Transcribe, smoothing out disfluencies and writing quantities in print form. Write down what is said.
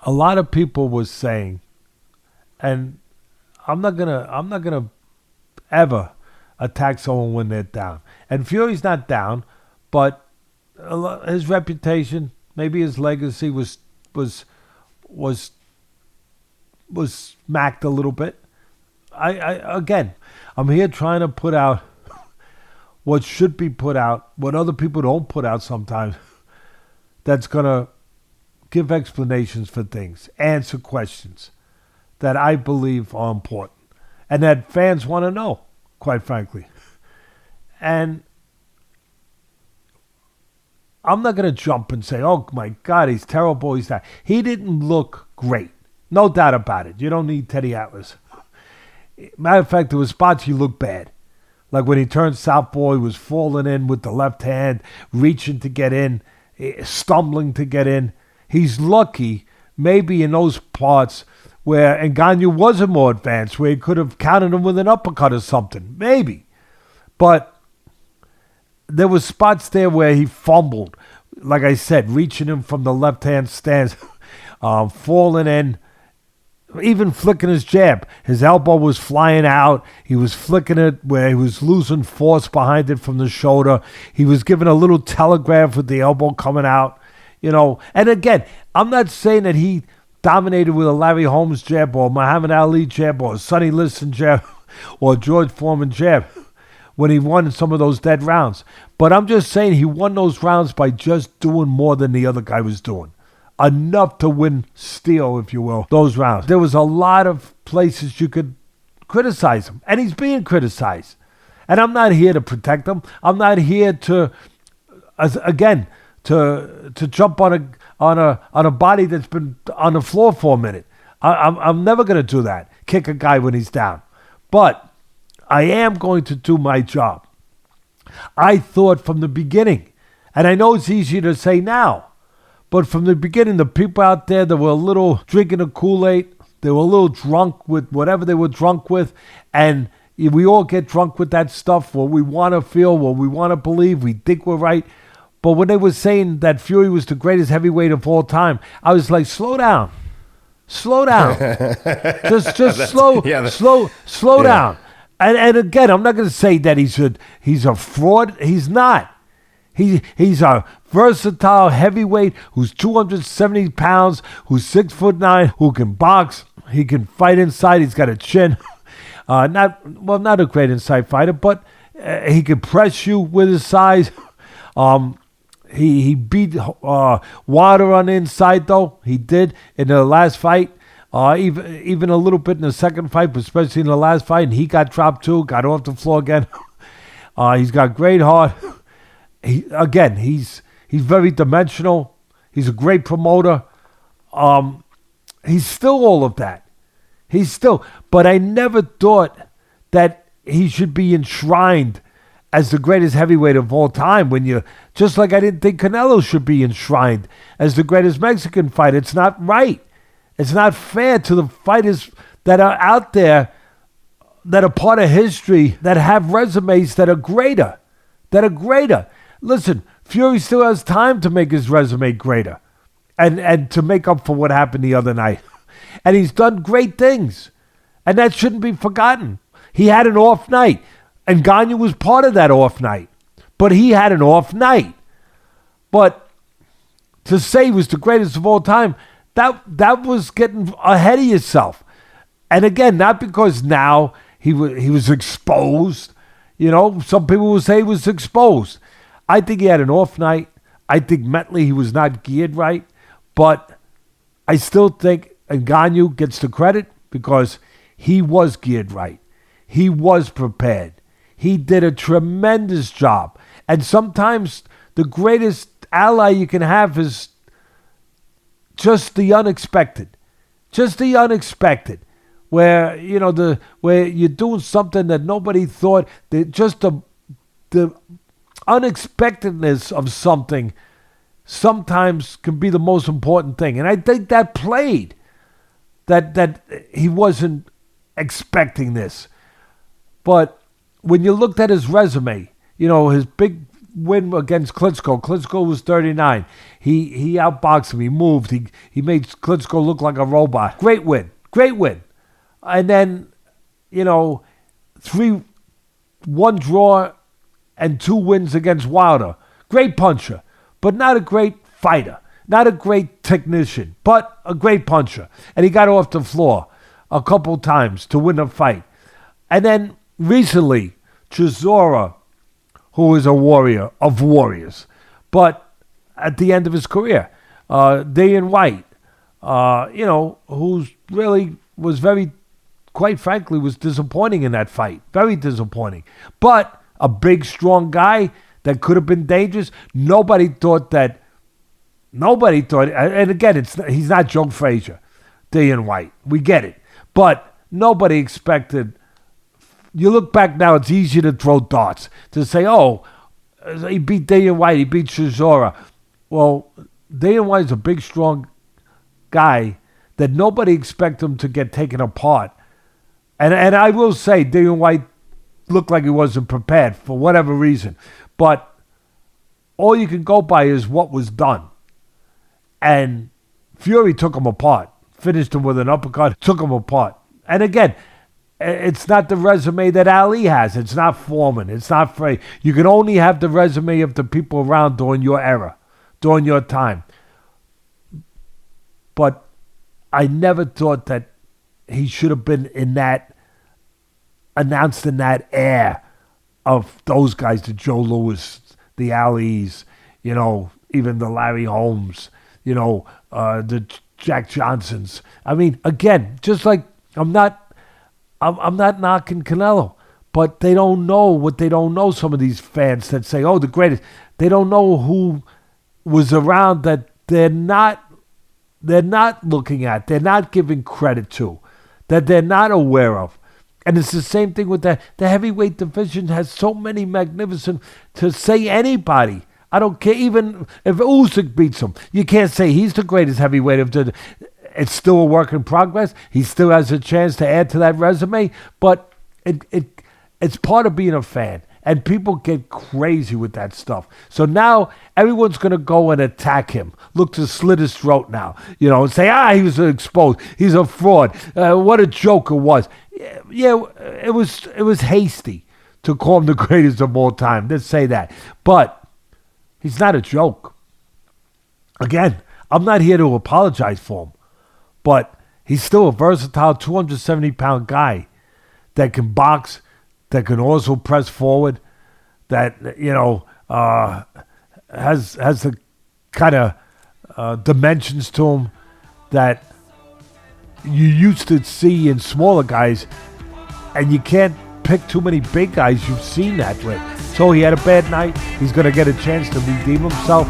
a lot of people were saying, and I'm not gonna ever attack someone when they're down. And Fury's not down, but his reputation, maybe his legacy was smacked a little bit. Again, I'm here trying to put out what should be put out, what other people don't put out sometimes. That's gonna give explanations for things, answer questions that I believe are important and that fans want to know, quite frankly. And I'm not going to jump and say, oh my God, he's terrible, he's that. He didn't look great. No doubt about it. You don't need Teddy Atlas. Matter of fact, there were spots he looked bad. Like when he turned southpaw, he was falling in with the left hand, reaching to get in, stumbling to get in. He's lucky, maybe in those parts where Ngannou wasn't more advanced, where he could have countered him with an uppercut or something. Maybe. But there were spots there where he fumbled. Like I said, reaching him from the left-hand stance, falling in, even flicking his jab. His elbow was flying out. He was flicking it where he was losing force behind it from the shoulder. He was giving a little telegraph with the elbow coming out. You know, and again, I'm not saying that he dominated with a Larry Holmes jab or Muhammad Ali jab or Sonny Liston jab or George Foreman jab when he won some of those dead rounds. But I'm just saying he won those rounds by just doing more than the other guy was doing. Enough to win steel, if you will, those rounds. There was a lot of places you could criticize him, and he's being criticized. And I'm not here to protect him. I'm not here to, again, to jump on a body that's been on the floor for a minute. I'm never going to do that. Kick a guy when he's down. But I am going to do my job. I thought from the beginning, and I know it's easier to say now, but from the beginning, the people out there that were a little drinking the Kool-Aid, they were a little drunk with whatever they were drunk with, and we all get drunk with that stuff, what we want to feel, what we want to believe, we think we're right. But when they were saying that Fury was the greatest heavyweight of all time, I was like, slow down. Slow down. just slow down. And again, I'm not going to say that he's a fraud. He's not. He's a versatile heavyweight who's 270 pounds, who's 6'9", who can box. He can fight inside. He's got a chin. Not a great inside fighter, but he can press you with his size. He beat Wilder on the inside, though. He did in the last fight. Even a little bit in the second fight, but especially in the last fight. And he got dropped, too. Got off the floor again. He's got great heart. He's very dimensional. He's a great promoter. He's still all of that. But I never thought that he should be enshrined as the greatest heavyweight of all time. Just like I didn't think Canelo should be enshrined as the greatest Mexican fighter. It's not right. It's not fair to the fighters that are out there that are part of history, that have resumes that are greater. Listen, Fury still has time to make his resume greater and to make up for what happened the other night. And he's done great things. And that shouldn't be forgotten. He had an off night. And Ngannou was part of that off night. But he had an off night. But to say he was the greatest of all time, that was getting ahead of yourself. And again, not because now he was exposed. You know, some people will say he was exposed. I think he had an off night. I think mentally he was not geared right. But I still think Ngannou gets the credit because he was geared right. He was prepared. He did a tremendous job. And sometimes the greatest ally you can have is just the unexpected. Just the unexpected. Where, you know, where you're doing something that nobody thought, just the unexpectedness of something sometimes can be the most important thing. And I think that played, that he wasn't expecting this. But when you looked at his resume, you know, his big win against Klitschko. Klitschko was 39. He outboxed him. He moved. He made Klitschko look like a robot. Great win. And then, 1 draw and 2 wins against Wilder. Great puncher, but not a great fighter. Not a great technician, but a great puncher. And he got off the floor a couple times to win a fight. And then recently, Chisora, who is a warrior of warriors, but at the end of his career, Dillian White, who's really was very, quite frankly, was disappointing in that fight. Very disappointing. But a big, strong guy that could have been dangerous. Nobody thought, and again, he's not Joe Frazier, Dillian White. We get it. But nobody expected. You look back now, it's easy to throw darts. To say, oh, he beat Dillian White, he beat Chisora. Well, Dillian White is a big, strong guy that nobody expected him to get taken apart. And I will say, Dillian White looked like he wasn't prepared for whatever reason. But all you can go by is what was done. And Fury took him apart. Finished him with an uppercut, took him apart. And again, it's not the resume that Ali has. It's not Foreman. It's not Frey. You can only have the resume of the people around during your era, during your time. But I never thought that he should have been announced in that air of those guys, the Joe Louis, the Alis, even the Larry Holmes, the Jack Johnsons. I mean, again, just like I'm not knocking Canelo, but they don't know what they don't know. Some of these fans that say, "Oh, the greatest," they don't know who was around that they're not looking at, they're not giving credit to, that they're not aware of. And it's the same thing with the heavyweight division has so many magnificent, to say anybody. I don't care, even if Usyk beats him, you can't say he's the greatest heavyweight. It's still a work in progress. He still has a chance to add to that resume, but it's part of being a fan. And people get crazy with that stuff. So now everyone's going to go and attack him. Look to slit his throat now. And say, he was exposed. He's a fraud. What a joke it was. Yeah, it was hasty to call him the greatest of all time. Let's say that. But he's not a joke. Again, I'm not here to apologize for him. But he's still a versatile 270-pound guy that can box, that can also press forward, that, has the kind of dimensions to him that you used to see in smaller guys, and you can't pick too many big guys you've seen that with. So he had a bad night. He's going to get a chance to redeem himself.